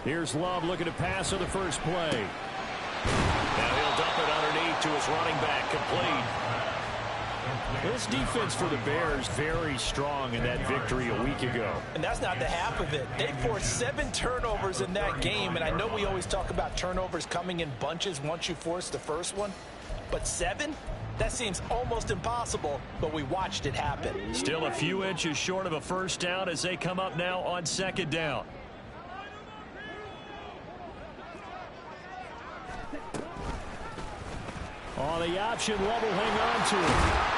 Here's Love looking to pass on the first play. Now he'll dump it underneath to his running back, complete. This defense for the Bears very strong in that victory a week ago. And that's not the half of it. They forced 7 turnovers in that game, and I know we always talk about turnovers coming in bunches once you force the first one, but 7? That seems almost impossible, but we watched it happen. Still a few inches short of a first down as they come up now on second down. On the option, Love will hang on to it.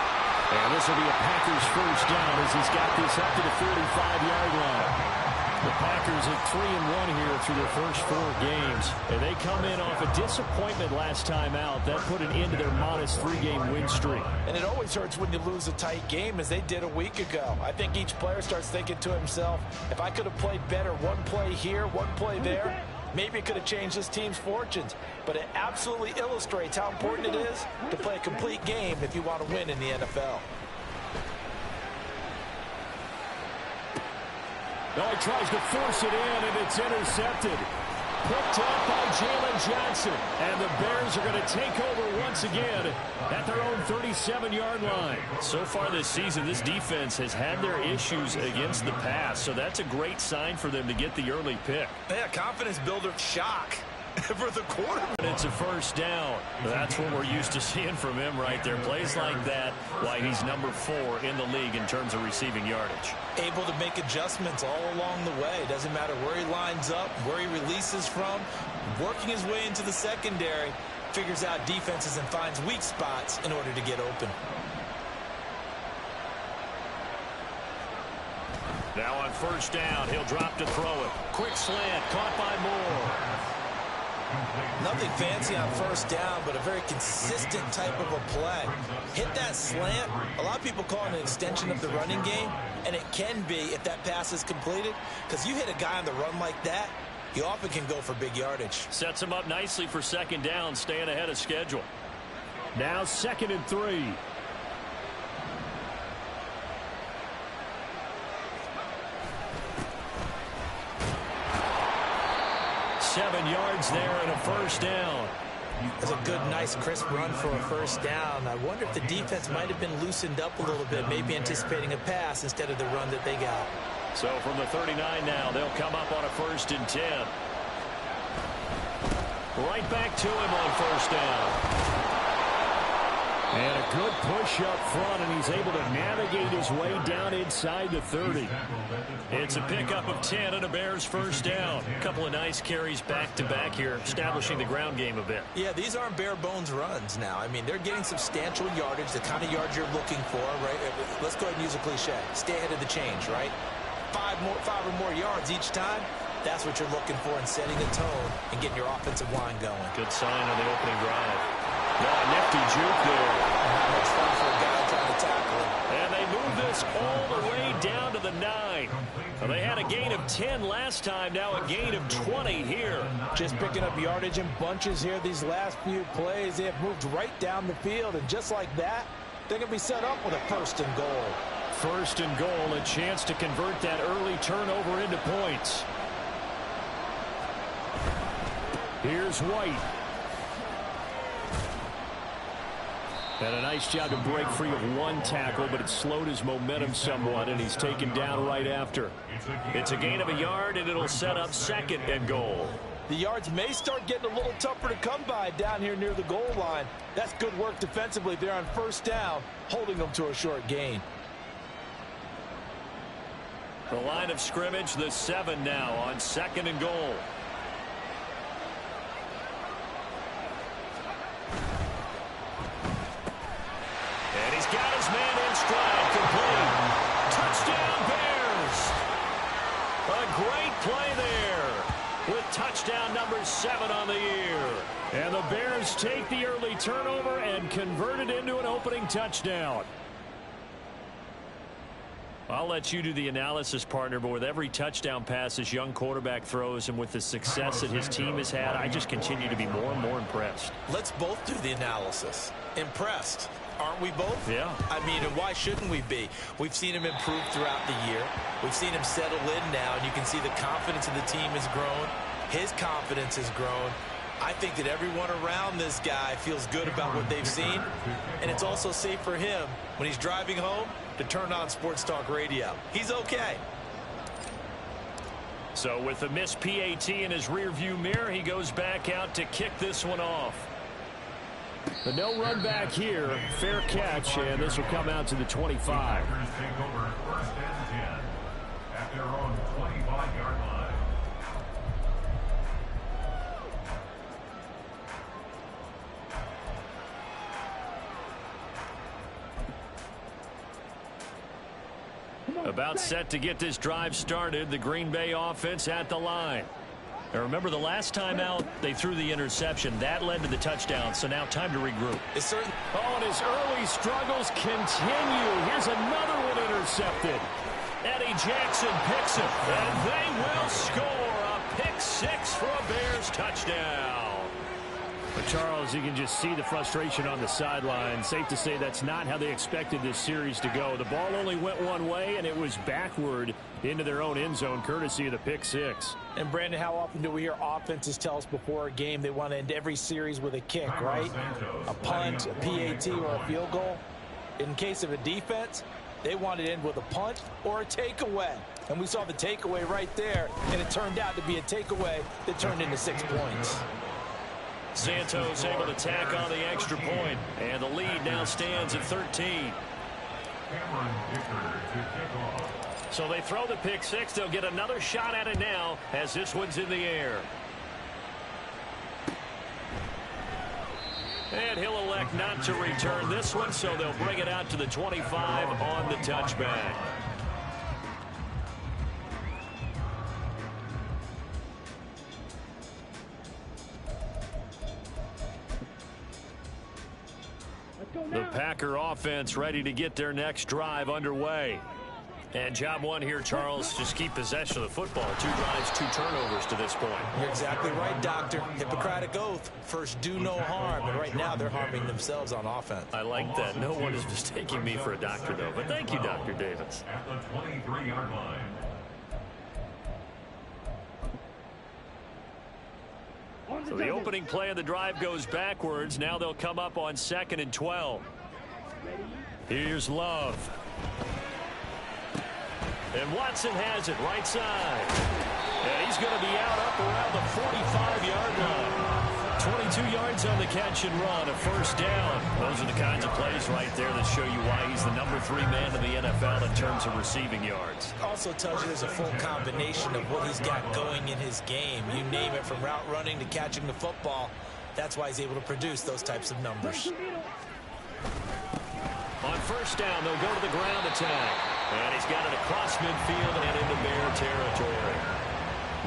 And this will be a Packers first down as he's got this up to the 45-yard line. The Packers at 3-1 here through their first 4 games. And they come in off a disappointment last time out. That put an end to their modest 3-game win streak. And it always hurts when you lose a tight game, as they did a week ago. I think each player starts thinking to himself, if I could have played better one play here, one play there, maybe it could have changed this team's fortunes. But it absolutely illustrates how important it is to play a complete game if you want to win in the NFL. No, he tries to force it in, and it's intercepted. Picked up by Jalen Johnson. And the Bears are going to take over once again at their own 37-yard line. So far this season, this defense has had their issues against the pass, so that's a great sign for them to get the early pick. Yeah, confidence builder. Shock for the quarterback. It's a first down. That's what we're used to seeing from him right there. Plays like that, why he's number 4 in the league in terms of receiving yardage. Able to make adjustments all along the way. Doesn't matter where he lines up, where he releases from. Working his way into the secondary. Figures out defenses and finds weak spots in order to get open. Now on first down, he'll drop to throw it. Quick slant, caught by Moore. Nothing fancy on first down, but a very consistent type of a play. Hit that slant. A lot of people call it an extension of the running game, and it can be if that pass is completed, because you hit a guy on the run like that, you often can go for big yardage. Sets him up nicely for second down, staying ahead of schedule. Now 2nd and 3. Seven yards there and a first down. That's a good, nice, crisp run for a first down. I wonder if the defense might have been loosened up a little bit, maybe anticipating a pass instead of the run that they got. So from the 39 now, they'll come up on a 1st and 10. Right back to him on first down. And a good push up front, and he's able to navigate his way down inside the 30. It's a pickup of 10 and a Bears first down. A couple of nice carries back-to-back here, establishing the ground game a bit. Yeah, these aren't bare-bones runs now. I mean, they're getting substantial yardage, the kind of yards you're looking for, right? Let's go ahead and use a cliche. Stay ahead of the change, right? 5 or more yards each time. That's what you're looking for in setting a tone and getting your offensive line going. Good sign on the opening drive. Nifty juke there. Not much fun for a guy trying to tackle him. And they move this all the way down to the 9. Well, they had a gain of 10 last time, now a gain of 20 here. Just picking up yardage in bunches here these last few plays. They have moved right down the field, and just like that, they're going to be set up with a 1st and goal. 1st and goal, a chance to convert that early turnover into points. Here's White. And a nice job to break free of one tackle, but it slowed his momentum somewhat, and he's taken down right after. It's a gain of a yard, and it'll set up 2nd and goal. The yards may start getting a little tougher to come by down here near the goal line. That's good work defensively there on first down, holding them to a short gain. The line of scrimmage, the 7 now on 2nd and goal. And he's got his man in stride, complete. Touchdown Bears. A great play there with touchdown number 7 on the year. And the Bears take the early turnover and convert it into an opening touchdown. I'll let you do the analysis, partner, but with every touchdown pass this young quarterback throws and with the success that his team has had, I just continue to be more and more impressed. Let's both do the analysis. Impressed. Aren't we both? Yeah. I mean, and why shouldn't we be? We've seen him improve throughout the year. We've seen him settle in now, and you can see the confidence of the team has grown. His confidence has grown. I think that everyone around this guy feels good about what they've seen, and it's also safe for him when he's driving home to turn on Sports Talk Radio. He's okay. So with the missed PAT in his rearview mirror, he goes back out to kick this one off. The no run back here, fair catch, and this will come out to the 25. Take over first and 10 at their own 25-yard line. About set to get this drive started, the Green Bay offense at the line. Now remember, the last time out, they threw the interception. That led to the touchdown, so now time to regroup. It's certain. Oh, and his early struggles continue. Here's another one intercepted. Eddie Jackson picks it, and they will score a pick six for a Bears touchdown. But Charles, you can just see the frustration on the sideline. Safe to say that's not how they expected this series to go. The ball only went one way, and it was backward into their own end zone, courtesy of the pick six. And, Brandon, how often do we hear offenses tell us before a game they want to end every series with a kick, right? A punt, a PAT, or a field goal. In case of a defense, they want to end with a punt or a takeaway. And we saw the takeaway right there, and it turned out to be a takeaway that turned into 6 points. Santos able to tack on the extra point, and the lead now stands at 13. So they throw the pick six. They'll get another shot at it now as this one's in the air. And he'll elect not to return this one, so they'll bring it out to the 25 on the touchback. The Packer offense ready to get their next drive underway. And job one here, Charles, just keep possession of the football. 2 drives, 2 turnovers to this point. You're exactly right, Doctor. Hippocratic oath. First, do no harm. And right now, they're harming themselves on offense. I like that. No one is mistaking me for a doctor, though. But thank you, Dr. Davis. At the 23-yard line. So the opening play of the drive goes backwards. Now they'll come up on 2nd and 12. Here's Love. And Watson has it right side. And he's going to be out up around the 45-yard line. 22 yards on the catch and run, a first down. Those are the kinds of plays right there that show you why he's the #3 man in the NFL in terms of receiving yards. Also tells you there's a full combination of what he's got going in his game. You name it, from route running to catching the football. That's why he's able to produce those types of numbers. On first down, they'll go to the ground attack. And he's got it across midfield and into Bear territory.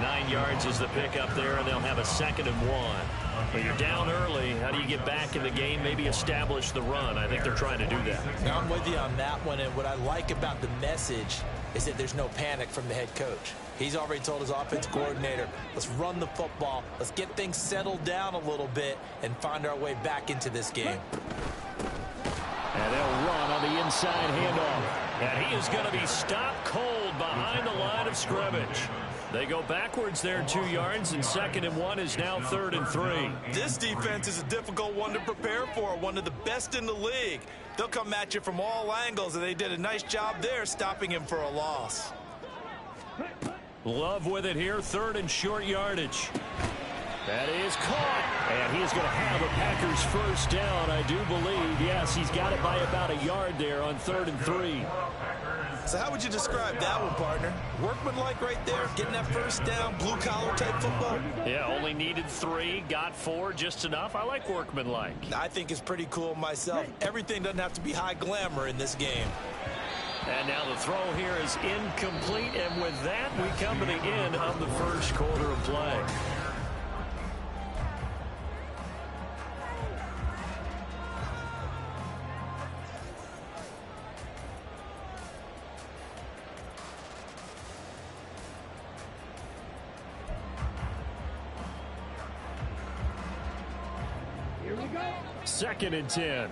9 yards is the pickup there, and they'll have a 2nd and 1. But you're down early. How do you get back in the game, maybe establish the run? I think they're trying to do that. Now, I'm with you on that one, and what I like about the message is that there's no panic from the head coach. He's already told his offense coordinator, let's run the football, let's get things settled down a little bit, and find our way back into this game. And they'll run on the inside handoff. And he is going to be stopped cold behind the line of scrimmage. They go backwards there 2 yards, and 2nd and 1 is now 3rd and 3. This defense is a difficult one to prepare for, one of the best in the league. They'll come at you from all angles, and they did a nice job there stopping him for a loss. Love with it here, 3rd and short yardage. That is caught, and he is going to have a Packers first down, I do believe. Yes, he's got it by about a yard there on 3rd and 3. So how would you describe that one, partner? Workmanlike right there, getting that first down, blue-collar type football? Yeah, only needed 3, got 4, just enough. I like workmanlike. I think it's pretty cool myself. Everything doesn't have to be high glamour in this game. And now the throw here is incomplete, and with that, we come to the end of the first quarter of play. Here we go. 2nd and 10.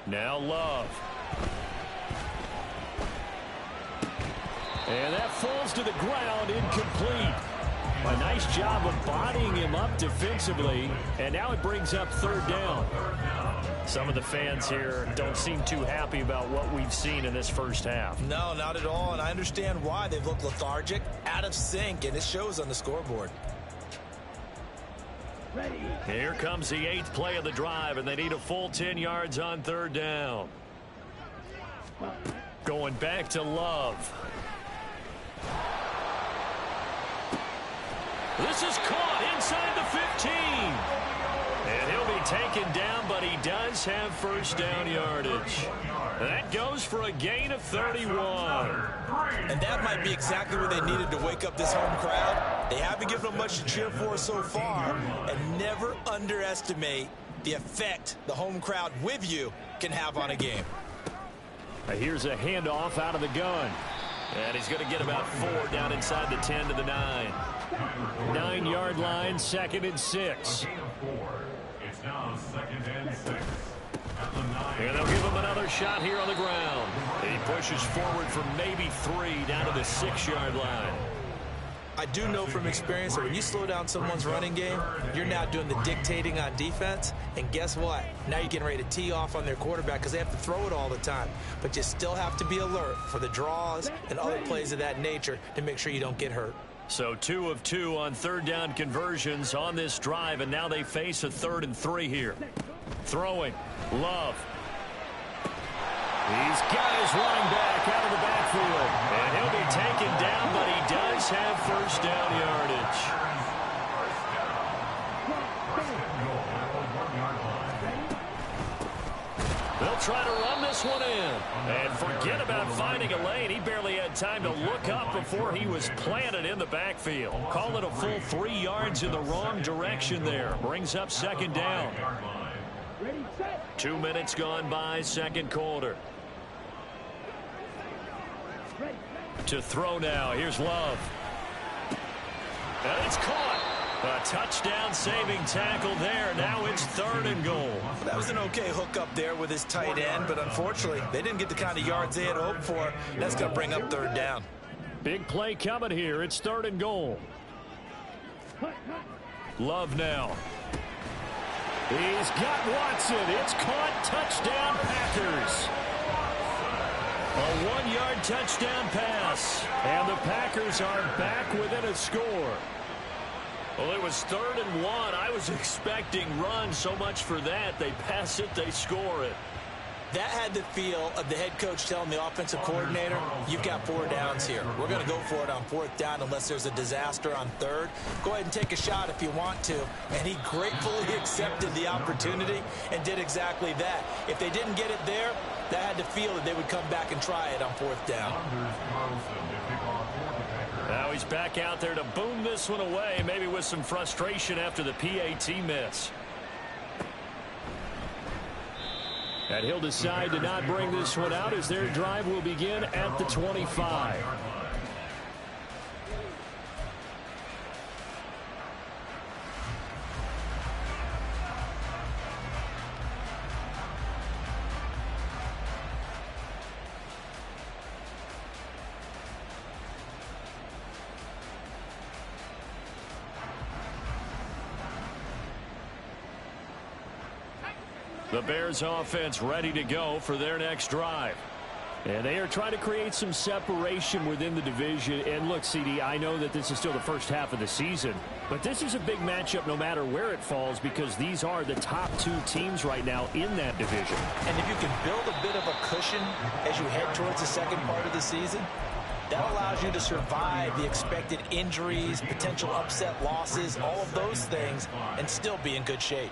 Now Love. And that falls to the ground, incomplete. A nice job of bodying him up defensively, and now it brings up third down. Some of the fans here don't seem too happy about what we've seen in this first half. No, not at all, and I understand why. They've looked lethargic, out of sync, and it shows on the scoreboard. Here comes the 8th play of the drive, and they need a full 10 yards on third down. Going back to Love. This is caught inside the 15. And he'll be taken down, but he does have first down yardage. That goes for a gain of 31. And that might be exactly what they needed to wake up this home crowd. They haven't given them much to cheer for so far. And never underestimate the effect the home crowd with you can have on a game. Here's a handoff out of the gun. And he's going to get about 4 down inside the 10 to the 9. 9-yard line, 2nd and 6. It's now 2nd and 6. At the 9. And they'll give him another shot here on the ground. He pushes forward for maybe 3 down to the 6-yard line. I do know from experience that when you slow down someone's running game, you're now doing the dictating on defense. And guess what? Now you're getting ready to tee off on their quarterback because they have to throw it all the time. But you still have to be alert for the draws and other plays of that nature to make sure you don't get hurt. So 2 of 2 on third down conversions on this drive, and now they face a 3rd and 3 here. Throwing. Love. He's got his running back out of the backfield. And he'll be taken down, but he does have first down yardage. They'll try to run this one in. And forget about finding a lane. He barely had time to look up before he was planted in the backfield. Call it a full 3 yards in the wrong direction there. Brings up 2nd down. 2 minutes gone by, 2nd quarter. To throw now. Here's Love. And it's caught. A touchdown-saving tackle there. Now it's 3rd and goal. That was an okay hookup there with his tight end, but unfortunately, they didn't get the kind of yards they had hoped for. That's going to bring up 3rd down. Big play coming here. It's 3rd and goal. Love now. He's got Watson. It's caught. Touchdown, Packers. A 1-yard touchdown pass. And the Packers are back within a score. Well, it was 3rd and 1. I was expecting run. So much for that. They pass it, they score it. That had the feel of the head coach telling the offensive coordinator, you've got 4 downs here. We're going to go for it on 4th down unless there's a disaster on 3rd. Go ahead and take a shot if you want to. And he gratefully accepted the opportunity and did exactly that. If they didn't get it there, that had the feel that they would come back and try it on 4th down. Now he's back out there to boom this one away, maybe with some frustration after the PAT miss. And he'll decide to not bring this one out as their drive will begin at the 25. The Bears offense ready to go for their next drive. And they are trying to create some separation within the division. And look, CD, I know that this is still the first half of the season, but this is a big matchup no matter where it falls because these are the top 2 teams right now in that division. And if you can build a bit of a cushion as you head towards the second part of the season, that allows you to survive the expected injuries, potential upset losses, all of those things, and still be in good shape.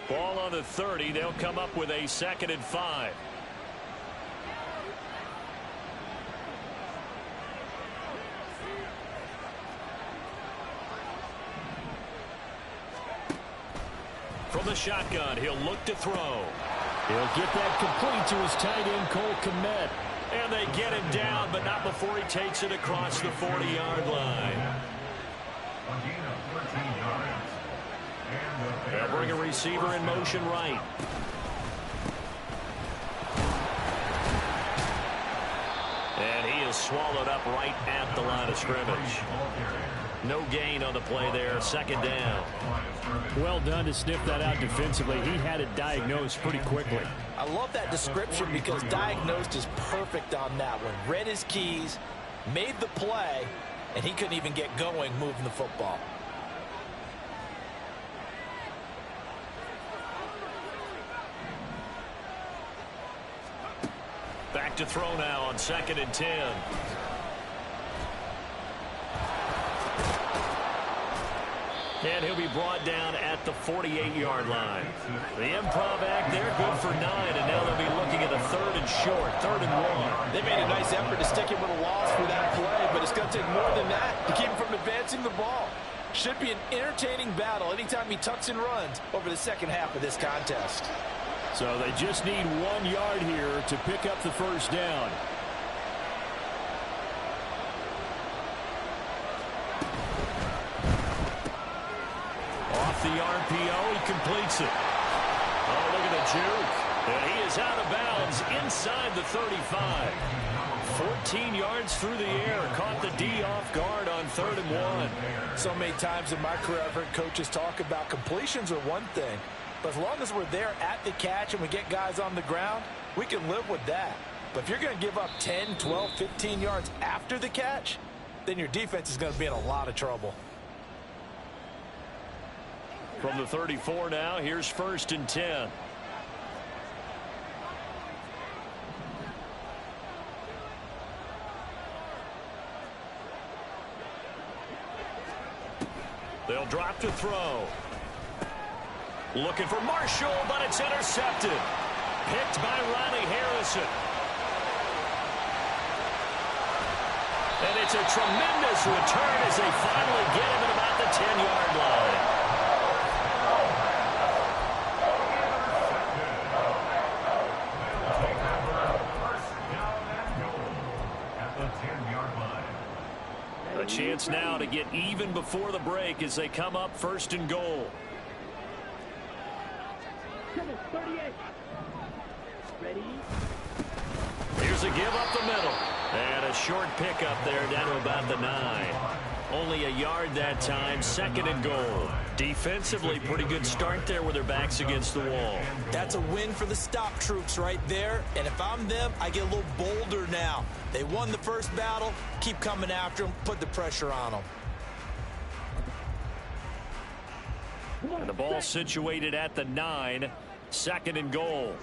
Ball on the 30. They'll come up with a 2nd and 5. From the shotgun, he'll look to throw. He'll get that complete to his tight end, Cole Kmet. And they get him down, but not before he takes it across the 40-yard line. They'll bring a receiver in motion right. And he is swallowed up right at the line of scrimmage. No gain on the play there. Second down. Well done to sniff that out defensively. He had it diagnosed pretty quickly. I love that description because diagnosed is perfect on that one. Read his keys, made the play, and he couldn't even get going moving the football. Back to throw now on 2nd and 10. And he'll be brought down at the 48-yard line. The improv act there, good for 9, and now they'll be looking at a 3rd and short, 3rd and 1. They made a nice effort to stick him with a loss for that play, but it's going to take more than that to keep him from advancing the ball. Should be an entertaining battle anytime he tucks and runs over the second half of this contest. So they just need 1 yard here to pick up the first down. Off the RPO, he completes it. Oh, look at the juke. And he is out of bounds inside the 35. 14 yards through the air. Caught the D off guard on 3rd and 1. So many times in my career I've heard coaches talk about completions are one thing. But as long as we're there at the catch and we get guys on the ground, we can live with that. But if you're going to give up 10, 12, 15 yards after the catch, then your defense is going to be in a lot of trouble. From the 34 now, here's 1st and 10. They'll drop to throw. Looking for Marshall, but it's intercepted. Picked by Riley Harrison. And it's a tremendous return as they finally get him at about the 10-yard line. A chance now to get even before the break as they come up 1st and goal. Here's a give up the middle. And a short pickup there down to about the 9. Only a yard that time. 2nd and goal. Defensively, pretty good start there with their backs against the wall. That's a win for the stop troops right there. And if I'm them, I get a little bolder now. They won the first battle. Keep coming after them. Put the pressure on them. And the ball situated at the 9. 2nd and goal.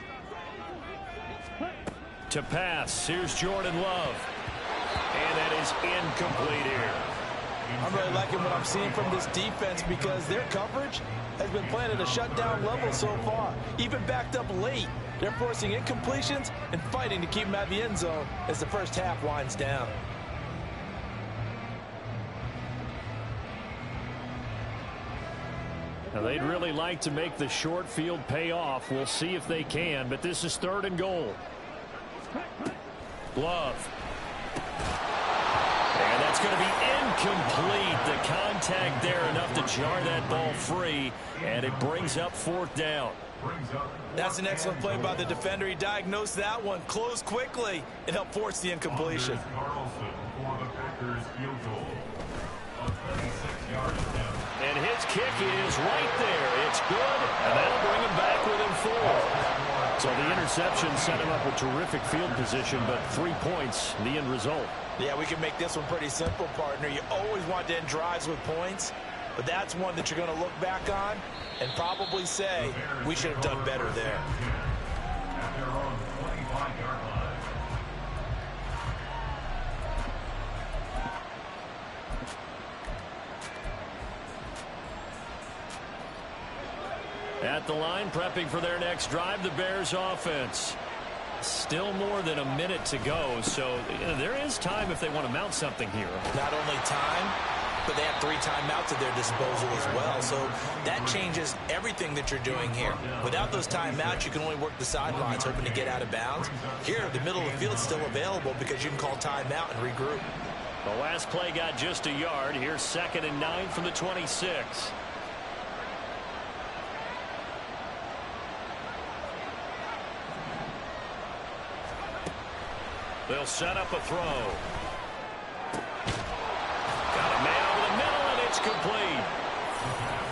To pass. Here's Jordan Love. And that is incomplete here. I'm really liking what I'm seeing from this defense because their coverage has been playing at a shutdown level so far. Even backed up late, they're forcing incompletions and fighting to keep them at the end zone as the first half winds down. Now they'd really like to make the short field pay off. We'll see if they can, but this is 3rd and goal. Love. And that's going to be incomplete. The contact there enough to jar that ball free, and it brings up 4th down. That's an excellent play by the defender. He diagnosed that one, closed quickly, and helped force the incompletion. And his kick is right there. It's good, and that'll bring him back within 4. So the interception set him up with terrific field position, but 3 points, the end result. Yeah, we can make this one pretty simple, partner. You always want to end drives with points, but that's one that you're going to look back on and probably say, we should have done better there. At their own 25-yard line. At the line, prepping for their next drive, the Bears offense. Still more than a minute to go, so there is time if they want to mount something here. Not only time, but they have 3 timeouts at their disposal as well. So that changes everything that you're doing here. Without those timeouts, you can only work the sidelines, hoping to get out of bounds. Here, the middle of the field is still available because you can call timeout and regroup. The last play got just a yard. Here's 2nd and 9 from the 26. They'll set up a throw. Got a man over the middle, and it's complete.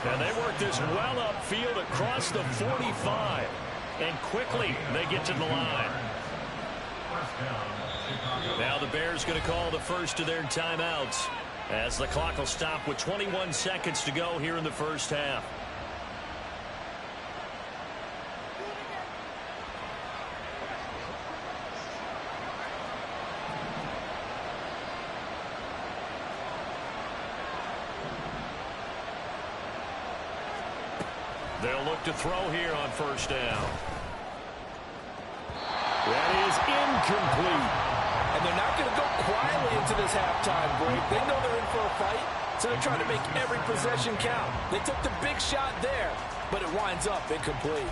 And they work this well upfield across the 45. And quickly, they get to the line. Now the Bears going to call the first of their timeouts as the clock will stop with 21 seconds to go here in the first half. They'll look to throw here on first down. That is incomplete. And they're not going to go quietly into this halftime break. They know they're in for a fight, so they're trying to make every possession count. They took the big shot there, but it winds up incomplete.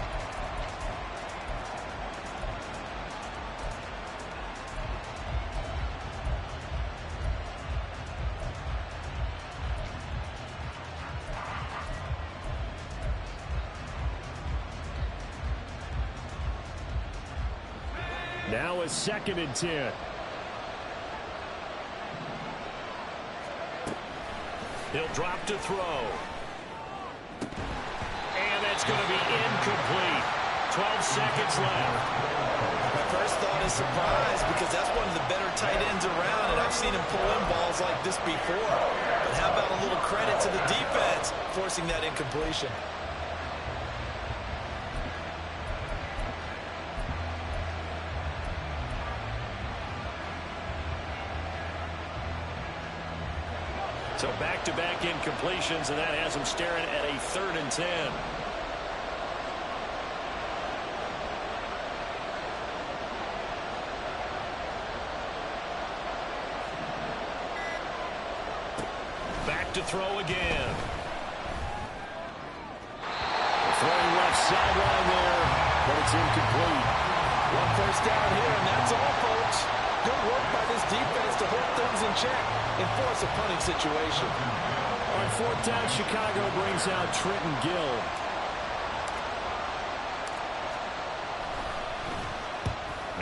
Now a 2nd and 10. He'll drop to throw. And that's going to be incomplete. 12 seconds left. My first thought is surprise because that's one of the better tight ends around, and I've seen him pull in balls like this before. But how about a little credit to the defense forcing that incompletion? So back-to-back incompletions, and that has them staring at a 3rd and 10. Back to throw again. Throwing left sideline there, but it's incomplete. 1 first down here, and that's all, folks. Good work by this defense to hold things in check and force a punting situation. On 4th down, Chicago brings out Trenton Gill.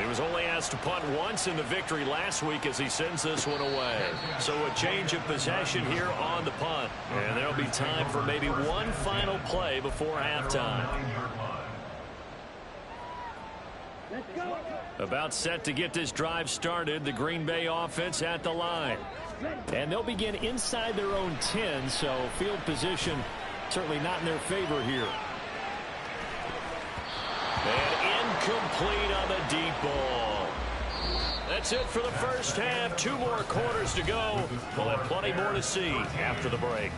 He was only asked to punt once in the victory last week as he sends this one away. So a change of possession here on the punt. And there'll be time for maybe one final play before halftime. About set to get this drive started, the Green Bay offense at the line. And they'll begin inside their own 10, so field position certainly not in their favor here. And incomplete on the deep ball. That's it for the first half. 2 more quarters to go. We'll have plenty more to see after the break.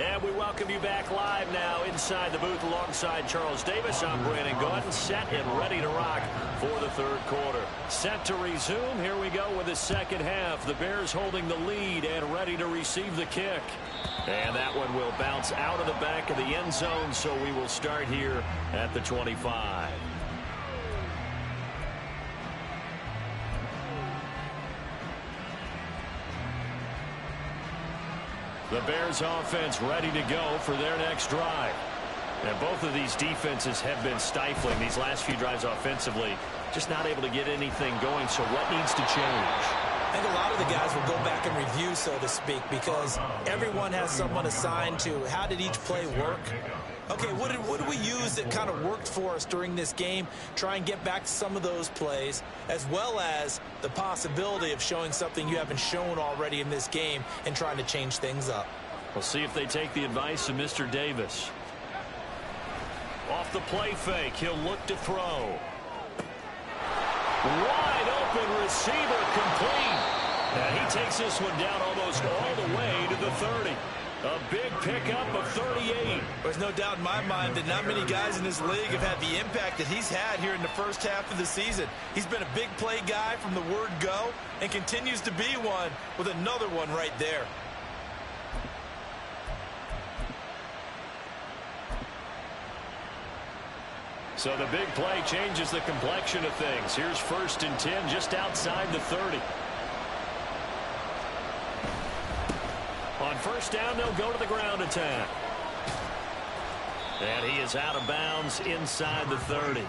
And we welcome you back live now inside the booth alongside Charles Davis. I'm Brandon Gaudin, set and ready to rock for the 3rd quarter. Set to resume. Here we go with the second half. The Bears holding the lead and ready to receive the kick. And that one will bounce out of the back of the end zone, so we will start here at the 25. The Bears offense ready to go for their next drive. And both of these defenses have been stifling these last few drives offensively. Just not able to get anything going, so what needs to change? I think a lot of the guys will go back and review, so to speak, because everyone has someone assigned to how did each play work. Okay, what did we use that kind of worked for us during this game? Try and get back to some of those plays, as well as the possibility of showing something you haven't shown already in this game and trying to change things up. We'll see if they take the advice of Mr. Davis. Off the play fake, he'll look to throw. Wide open receiver complete. And he takes this one down almost all the way to the 30. A big pickup of 38. There's no doubt in my mind that not many guys in this league have had the impact that he's had here in the first half of the season. He's been a big play guy from the word go and continues to be one with another one right there. So the big play changes the complexion of things. Here's 1st and 10 just outside the 30. On 1st down, they'll go to the ground attack. And he is out of bounds inside the 30.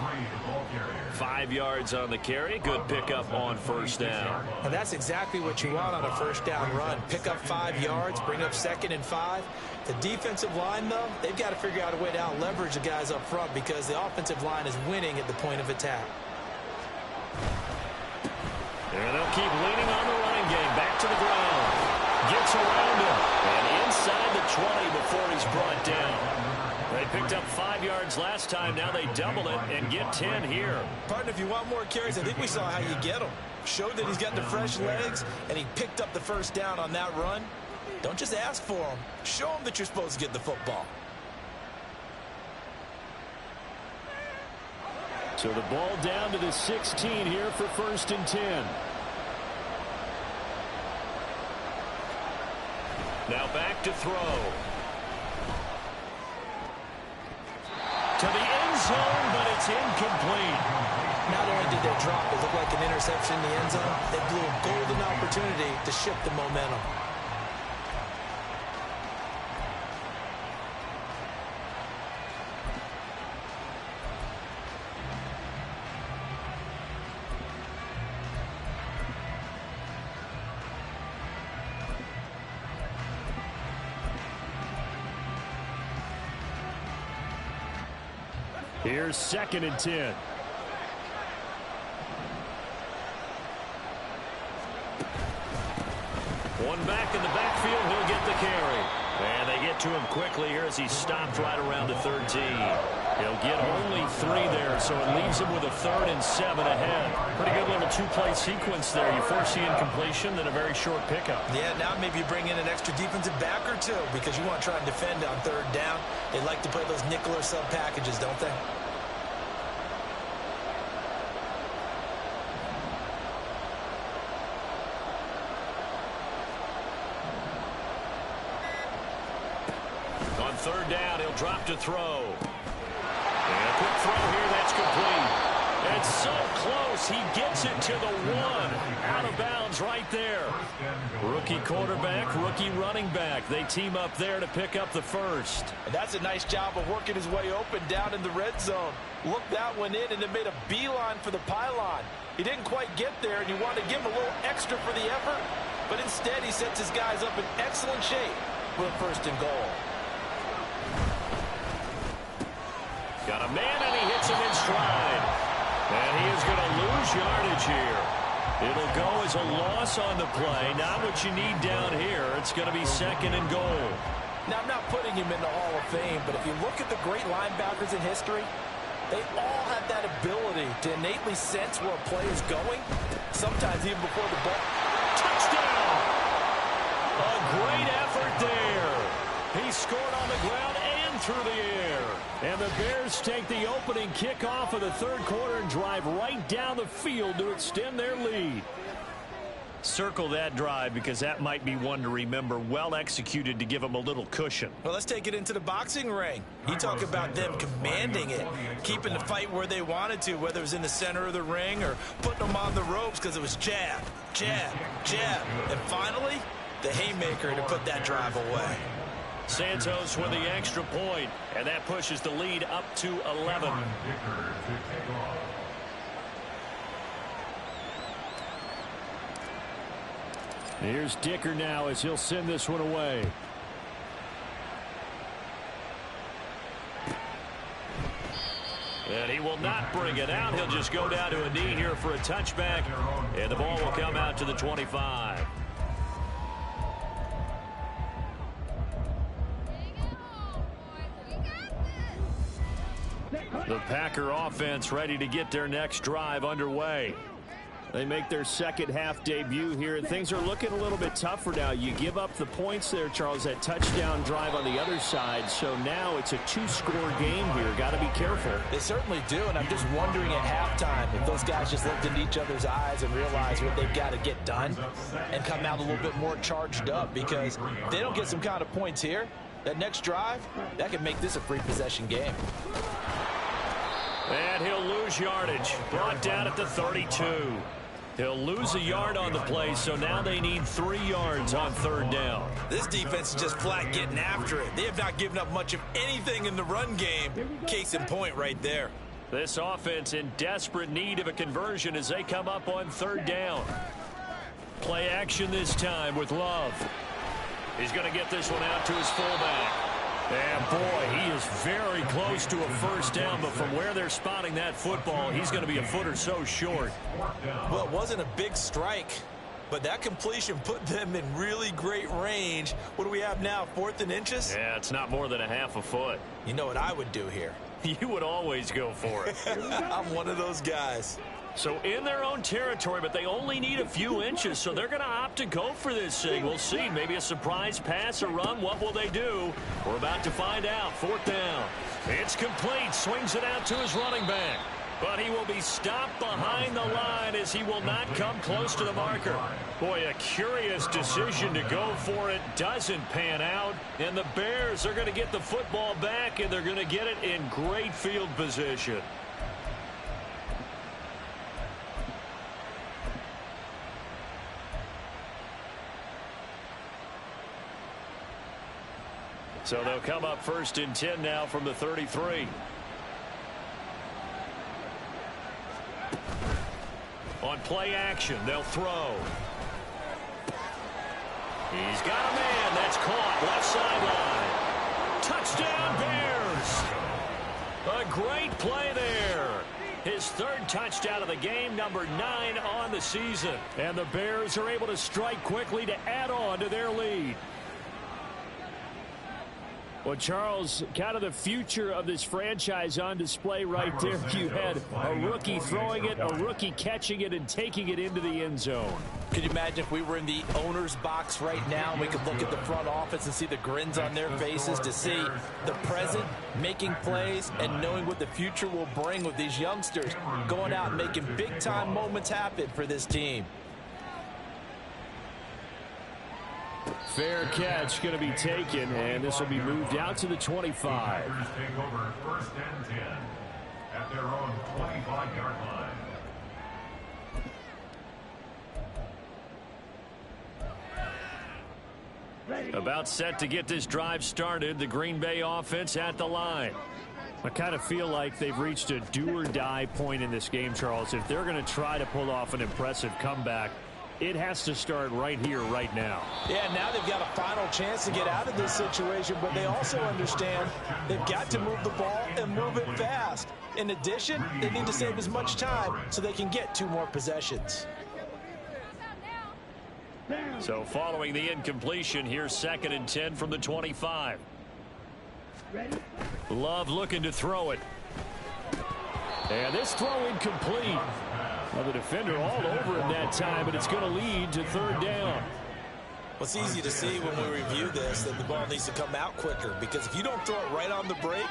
5 yards on the carry. Good pickup on 1st down. And that's exactly what you want on a 1st down run. Pick up 5 yards, bring up 2nd and 5. The defensive line, though, they've got to figure out a way to out-leverage the guys up front because the offensive line is winning at the point of attack. And they'll keep leaning on the running game. Back to the ground. Gets around him. And inside the 20 before he's brought down. They picked up 5 yards last time. Now they double it and get 10 here. Partner, if you want more carries, I think we saw how you get them. Showed that he's got the fresh legs, and he picked up the 1st down on that run. Don't just ask for them. Show them that you're supposed to get the football. So the ball down to the 16 here for 1st and 10. Now back to throw. To the end zone, but it's incomplete. Not only did they drop, it looked like an interception in the end zone, they blew a golden opportunity to shift the momentum. Here's 2nd and 10. One back in the backfield. He'll get the carry. And they get to him quickly here as he stopped right around the 13. He'll get only 3 there, so it leaves him with a 3rd and 7 ahead. Pretty good little 2-play sequence there. You force the incompletion, then a very short pickup. Yeah, now maybe you bring in an extra defensive back or two because you want to try and defend on 3rd down. They like to play those nickel or sub packages, don't they? On 3rd down, he'll drop to throw. And a quick throw here, that's complete. It's so close, he gets it to the 1. Out of bounds right there. Rookie quarterback, rookie running back. They team up there to pick up the 1st. And that's a nice job of working his way open down in the red zone. Looked that one in and it made a beeline for the pylon. He didn't quite get there, and you wanted to give him a little extra for the effort. But instead, he sets his guys up in excellent shape with a 1st and goal. Got a man, and he hits him in stride. And he is going to lose yardage here. It'll go as a loss on the play. Not what you need down here. It's going to be 2nd and goal. Now, I'm not putting him in the Hall of Fame, but if you look at the great linebackers in history, they all have that ability to innately sense where a play is going, sometimes even before the ball. Touchdown! A great effort there. He scored on the ground and through the air. And the Bears take the opening kickoff of the 3rd quarter and drive right down the field to extend their lead. Circle that drive because that might be one to remember. Well executed to give them a little cushion. Well, let's take it into the boxing ring. You talk about them commanding it, keeping the fight where they wanted to, whether it was in the center of the ring or putting them on the ropes because it was jab, jab, jab. And finally, the haymaker to put that drive away. Santos with the extra point, and that pushes the lead up to 11. Here's Dicker now as he'll send this one away. And he will not bring it out. He'll just go down to a knee here for a touchback, and the ball will come out to the 25. The Packer offense ready to get their next drive underway. They make their second half debut here, and things are looking a little bit tougher now. You give up the points there, Charles, that touchdown drive on the other side. So now it's a two-score game here. Got to be careful. They certainly do, and I'm just wondering at halftime if those guys just looked into each other's eyes and realized what they've got to get done and come out a little bit more charged up, because if they don't get some kind of points here, that next drive, that could make this a free possession game. And he'll lose yardage. Brought down at the 32. He'll lose a yard on the play, so now they need 3 yards on third down. This defense is just flat getting after it. They have not given up much of anything in the run game. Case in point right there. This offense in desperate need of a conversion as they come up on third down. Play action this time with Love. He's going to get this one out to his fullback. And boy, he is very close to a first down, but from where they're spotting that football, he's going to be a foot or so short. Well, it wasn't a big strike, but that completion put them in really great range. What do we have now, 4th and inches? Yeah, it's not more than a half a foot. You know what I would do here? You would always go for it. I'm one of those guys. So in their own territory, but they only need a few inches, so they're going to opt to go for this thing. We'll see. Maybe a surprise pass or run. What will they do? We're about to find out. 4th down. It's complete. Swings it out to his running back. But he will be stopped behind the line as he will not come close to the marker. Boy, a curious decision to go for it. Doesn't pan out. And the Bears are going to get the football back, and they're going to get it in great field position. So they'll come up 1st and 10 now from the 33. On play action, they'll throw. He's got a man. That's caught. Left sideline. Touchdown, Bears. A great play there. His 3rd touchdown of the game, number 9 on the season. And the Bears are able to strike quickly to add on to their lead. Well, Charles, kind of the future of this franchise on display right there. You had a rookie throwing it, a rookie catching it, and taking it into the end zone. Could you imagine if we were in the owner's box right now and we could look at the front office and see the grins on their faces to see the present making plays and knowing what the future will bring with these youngsters going out and making big-time moments happen for this team. Fair catch going to be taken, and this will be moved out to the 25. Bears take over 1st and 10 at their own 25-yard line. About set to get this drive started. The Green Bay offense at the line. I kind of feel like they've reached a do-or-die point in this game, Charles. If they're going to try to pull off an impressive comeback, it has to start right here, right now. Yeah, now they've got a final chance to get out of this situation, but they also understand they've got to move the ball and move it fast. In addition, they need to save as much time so they can get 2 more possessions. So following the incompletion, here's 2nd and 10 from the 25. Love looking to throw it. And this throw incomplete. Well, the defender all over him that time, but it's going to lead to 3rd down. Well, it's easy to see when we review this that the ball needs to come out quicker, because if you don't throw it right on the break,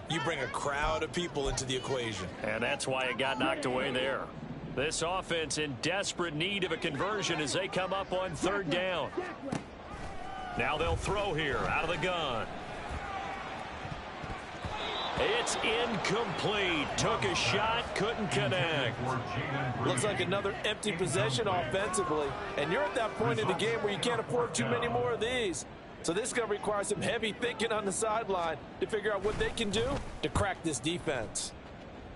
you bring a crowd of people into the equation. And that's why it got knocked away there. This offense in desperate need of a conversion as they come up on 3rd down. Now they'll throw here out of the gun. It's incomplete. Took a shot, couldn't connect. Looks like another empty possession offensively. And you're at that point in the game where you can't afford too many more of these. So this is going to require some heavy thinking on the sideline to figure out what they can do to crack this defense.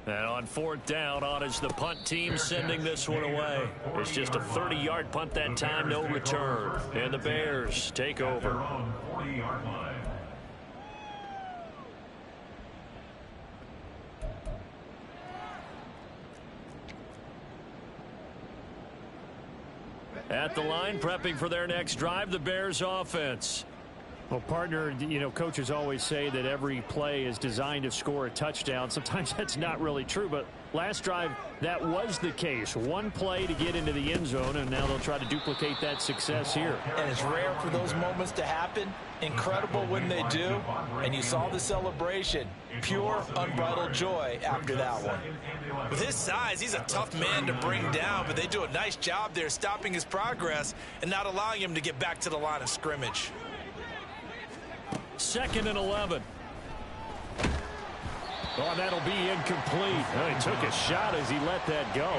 And on 4th down, on is the punt team sending this one away. It's just a 30-yard punt that time, no return. And the Bears take over. At the line, prepping for their next drive, the Bears offense. Well, partner, you know, coaches always say that every play is designed to score a touchdown. Sometimes that's not really true, but last drive, that was the case. One play to get into the end zone, and now they'll try to duplicate that success here. And it's rare for those moments to happen. Incredible when they do. And you saw the celebration. Pure, unbridled joy after that one. With his size, he's a tough man to bring down, but they do a nice job there stopping his progress and not allowing him to get back to the line of scrimmage. 2nd and 11. Oh, that'll be incomplete. Oh, he took a shot as he let that go.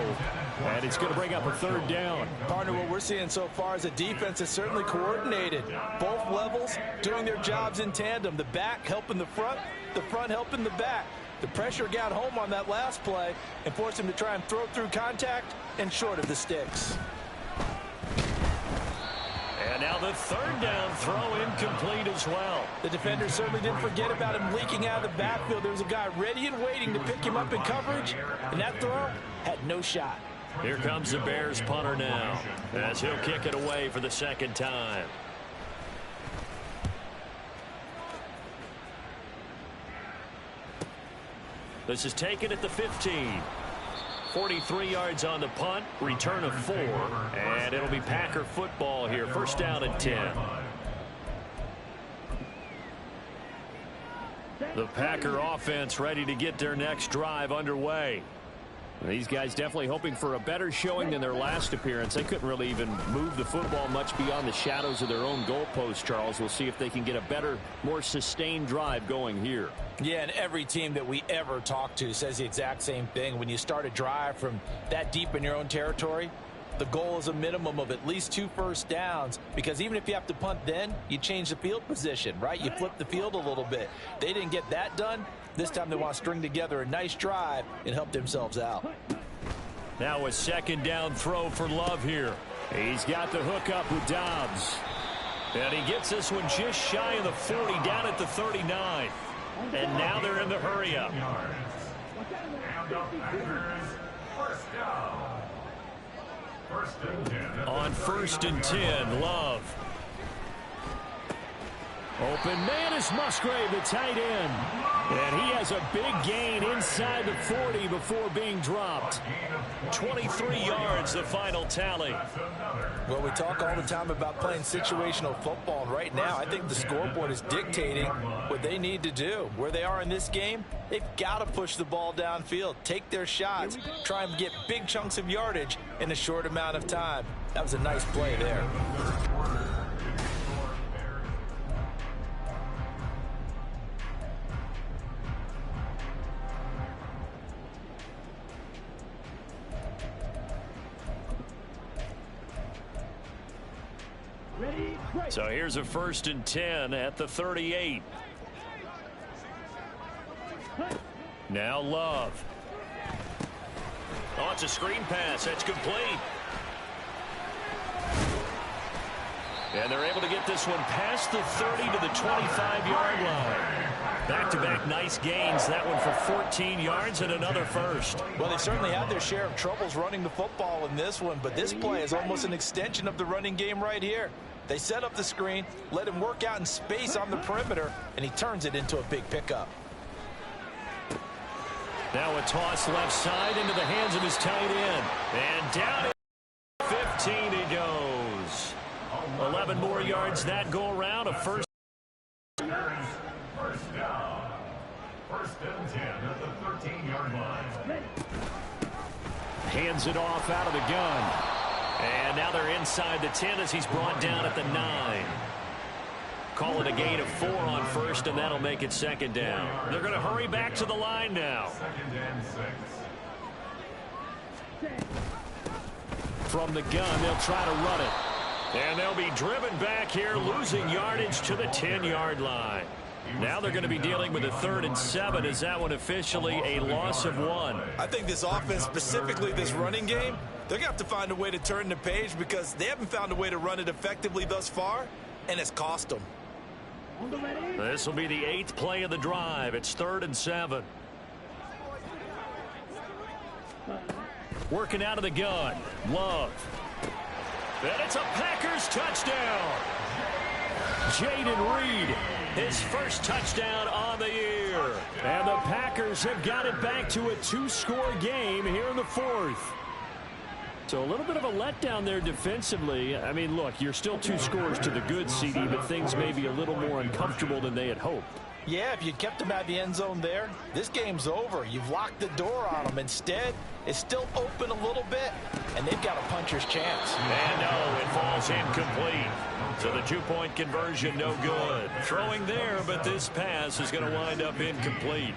And it's going to bring up a 3rd down. Partner, what we're seeing so far is a defense that's certainly coordinated. Both levels doing their jobs in tandem. The back helping the front helping the back. The pressure got home on that last play and forced him to try and throw through contact and short of the sticks. And now the 3rd down throw incomplete as well. The defender certainly didn't forget about him leaking out of the backfield. There was a guy ready and waiting to pick him up in coverage, and that throw had no shot. Here comes the Bears punter now, as he'll kick it away for the 2nd time. This is taken at the 15. 43 yards on the punt, return of 4, and it'll be Packer football here. 1st down and 10. The Packer offense ready to get their next drive underway. These guys definitely hoping for a better showing than their last appearance. They couldn't really even move the football much beyond the shadows of their own goalpost, Charles. We'll see if they can get a better, more sustained drive going here. Yeah, and every team that we ever talk to says the exact same thing. When you start a drive from that deep in your own territory, the goal is a minimum of at least 2 first downs, because even if you have to punt then, you change the field position, right? You flip the field a little bit. They didn't get that done. This time they want to string together a nice drive and help themselves out. Now a 2nd down throw for Love here. He's got the hook up with Dobbs. And he gets this one just shy of the 40, down at the 39. And now they're in the hurry up. On 1st and 10, Love. Open man is Musgrave, the tight end. And he has a big gain inside the 40 before being dropped. 23 yards, the final tally. Well, we talk all the time about playing situational football, and right now I think the scoreboard is dictating what they need to do. Where they are in this game, they've got to push the ball downfield, take their shots, try and get big chunks of yardage in a short amount of time. That was a nice play there. So here's a 1st and 10 at the 38. Now Love. Oh, it's a screen pass. That's complete. And they're able to get this one past the 30 to the 25-yard line. Back-to-back nice gains. That one for 14 yards and another 1st. Well, they certainly had their share of troubles running the football in this one, but this play is almost an extension of the running game right here. They set up the screen, let him work out in space on the perimeter, and he turns it into a big pickup. Now a toss left side into the hands of his tight end. And down at 15 he goes. 11 more yards that go around. A 1st. First down. 1st and 10 at the 13-yard line. Hands it off out of the gun. And now they're inside the 10 as he's brought down at the 9. Call it a gain of 4 on 1st, and that'll make it 2nd down. They're going to hurry back to the line now. 2nd and 6. From the gun, they'll try to run it. And they'll be driven back here, losing yardage to the 10-yard line. Now they're going to be dealing with a 3rd and 7. Is that one officially a loss of 1? I think this offense, specifically this running game, they're going to have to find a way to turn the page because they haven't found a way to run it effectively thus far, and it's cost them. This will be the 8th play of the drive. It's 3rd and 7. Working out of the gun. Love. And it's a Packers touchdown. Jayden Reed, his first touchdown on the year. And the Packers have got it back to a 2-score game here in the fourth. So a little bit of a letdown there defensively. I mean, look, you're still 2 scores to the good, CD, but things may be a little more uncomfortable than they had hoped. Yeah, if you'd kept them at the end zone there, this game's over. You've locked the door on them. Instead, it's still open a little bit, and they've got a puncher's chance. And no, it falls incomplete. So the 2-point conversion, no good. Throwing there, but this pass is going to wind up incomplete.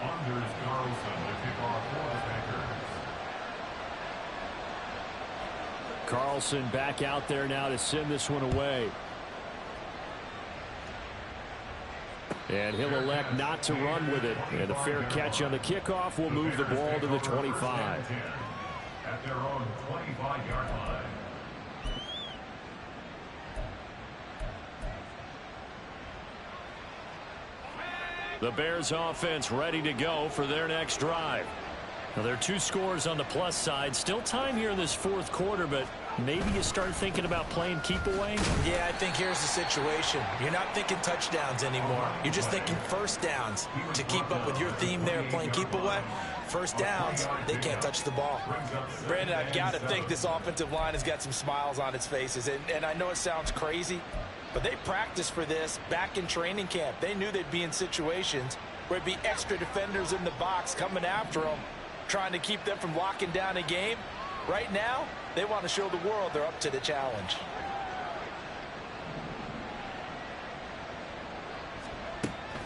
Anders Carlson to kick off for the Packers. Carlson back out there now to send this one away. And he'll elect not to run with it. And a fair catch on the kickoff will move the ball to the 25. At their own 25-yard line. The Bears offense ready to go for their next drive. Now, there are 2 scores on the plus side. Still time here in this fourth quarter, but maybe you start thinking about playing keep away. Yeah, I think here's the situation. You're not thinking touchdowns anymore. You're just thinking first downs. To keep up with your theme there, playing keep away, first downs, they can't touch the ball. Brandon, I've got to think this offensive line has got some smiles on its faces. And I know it sounds crazy, but they practiced for this back in training camp. They knew they'd be in situations where it'd be extra defenders in the box coming after them, trying to keep them from locking down a game. Right now, they want to show the world they're up to the challenge.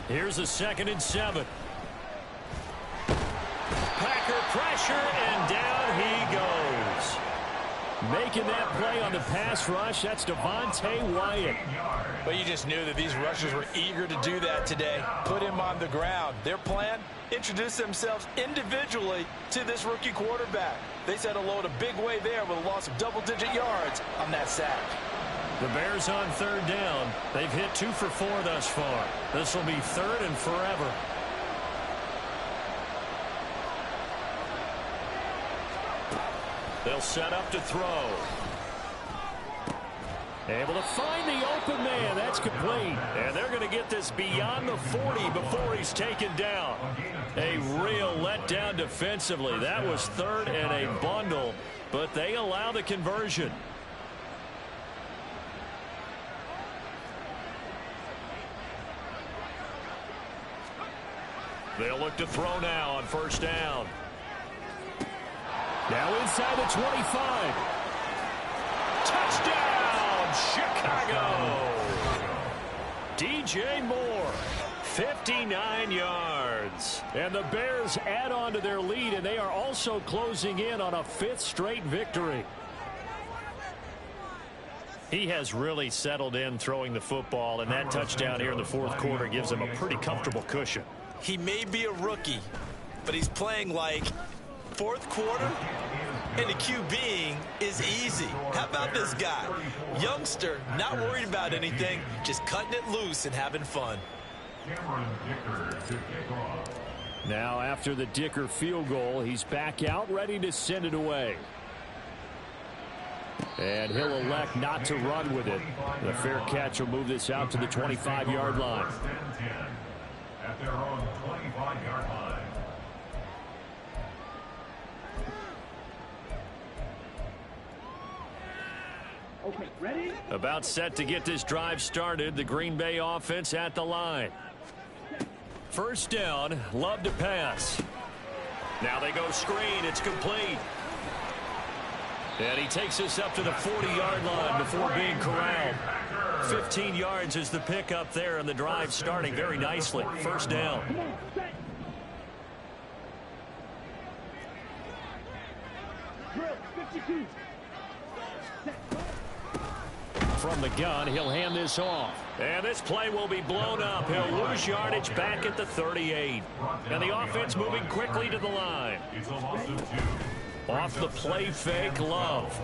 Here's a 2nd and 7. Packer pressure, and down he goes. Making that play on the pass rush, that's Devontae Wyatt. But you just knew that these rushers were eager to do that today. Put him on the ground. Their plan, introduce themselves individually to this rookie quarterback. They said hello in a big way there with a loss of double-digit yards on that sack. The Bears on 3rd down. They've hit 2 for 4 thus far. This will be 3rd and forever. They'll set up to throw. Able to find the open man. That's complete. And they're going to get this beyond the 40 before he's taken down. A real letdown defensively. That was 3rd and a bundle, but they allow the conversion. They'll look to throw now on 1st down. Now inside the 25. Touchdown, Chicago. DJ Moore, 59 yards. And the Bears add on to their lead, and they are also closing in on a 5th straight victory. He has really settled in throwing the football, and that touchdown here in the 4th quarter gives him a pretty comfortable cushion. He may be a rookie, but he's playing like 4th quarter, and the QBing is easy. How about this guy? Youngster, not worried about anything, just cutting it loose and having fun. Now after the Dicker field goal, he's back out ready to send it away. And he'll elect not to run with it. The fair catch will move this out to the 25-yard line. At their own 25-yard line. Okay, ready? About set to get this drive started. The Green Bay offense at the line. 1st down, Love to pass. Now they go screen. It's complete. And he takes us up to the 40-yard line before being corralled. 15 yards is the pickup there, and the drive starting very nicely. 1st down. From the gun, he'll hand this off. And this play will be blown up. He'll lose yardage back at the 38. And the offense moving quickly to the line. Off the play fake, Love.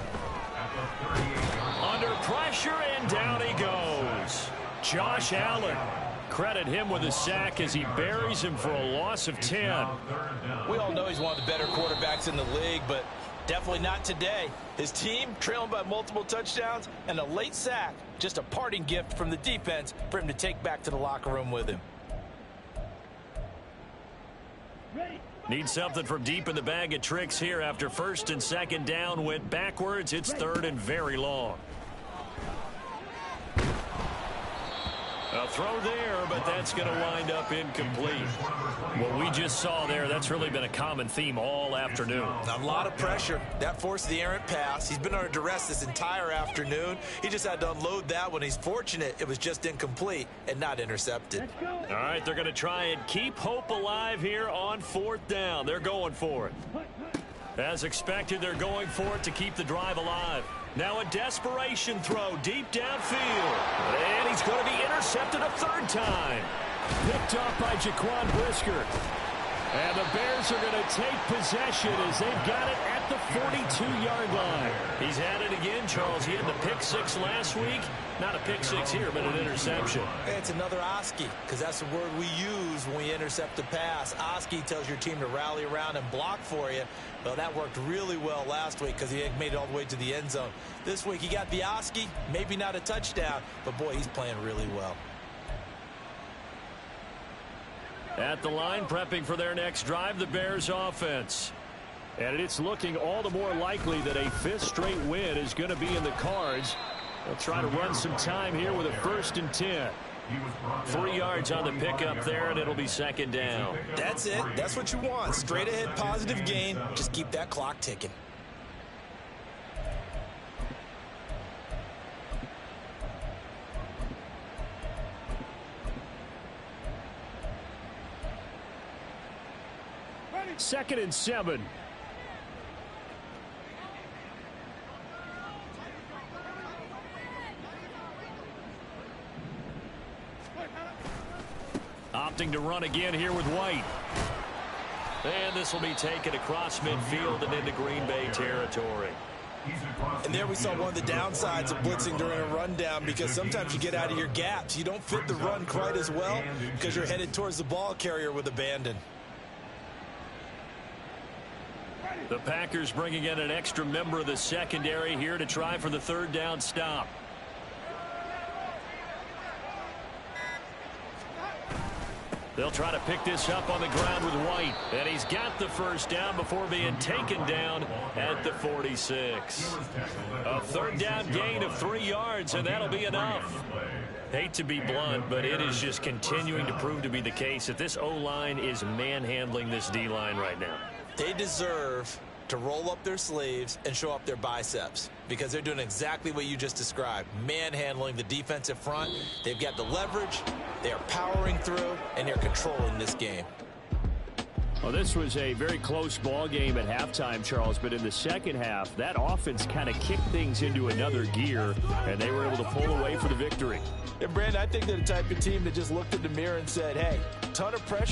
Under pressure, and down he goes. Josh Allen. Credit him with a sack as he buries him for a loss of 10. We all know he's one of the better quarterbacks in the league, but Definitely not today. His team trailing by multiple touchdowns and a late sack. Just a parting gift from the defense for him to take back to the locker room with him. Need something from deep in the bag of tricks here after first and second down went backwards. It's third and very long. A throw there, but that's going to wind up incomplete. What we just saw there, that's really been a common theme all afternoon. A lot of pressure. That forced the errant pass. He's been under duress this entire afternoon. He just had to unload that one. He's fortunate it was just incomplete and not intercepted. All right, they're going to try and keep hope alive here on fourth down. They're going for it. As expected, they're going for it to keep the drive alive. Now a desperation throw deep downfield. And he's going to be intercepted a third time. Picked off by Jaquan Brisker. And the Bears are going to take possession as they've got it at the 42-yard line. He's had it again, Charles. He had the pick six last week. Not a pick six here, but an interception. It's another Oski, because that's the word we use when we intercept a pass. Oski tells your team to rally around and block for you. Well, that worked really well last week because he made it all the way to the end zone. This week he got the Oski, maybe not a touchdown, but boy, he's playing really well. At the line, prepping for their next drive, the Bears offense. And it's looking all the more likely that a fifth straight win is going to be in the cards. They'll try to run some time here with a 1st and 10. 3 yards on the pickup there, and it'll be second down. That's it. That's what you want. Straight ahead positive gain. Just keep that clock ticking. Second and 7. Opting to run again here with White. And this will be taken across midfield and into Green Bay territory. And there we saw one of the downsides of blitzing during a rundown, because sometimes you get out of your gaps. You don't fit the run quite as well because you're headed towards the ball carrier with abandon. The Packers bringing in an extra member of the secondary here to try for the third down stop. They'll try to pick this up on the ground with White. And he's got the first down before being taken down at the 46. A third down gain of 3 yards, and that'll be enough. Hate to be blunt, but it is just continuing to prove to be the case that this O-line is manhandling this D-line right now. They deserve to roll up their sleeves and show up their biceps, because they're doing exactly what you just described, manhandling the defensive front. They've got the leverage, they are powering through, and they're controlling this game. Well, this was a very close ball game at halftime, Charles, but in the second half, that offense kind of kicked things into another gear, and they were able to pull away for the victory. And Brandon, I think they're the type of team that just looked in the mirror and said, hey, ton of pressure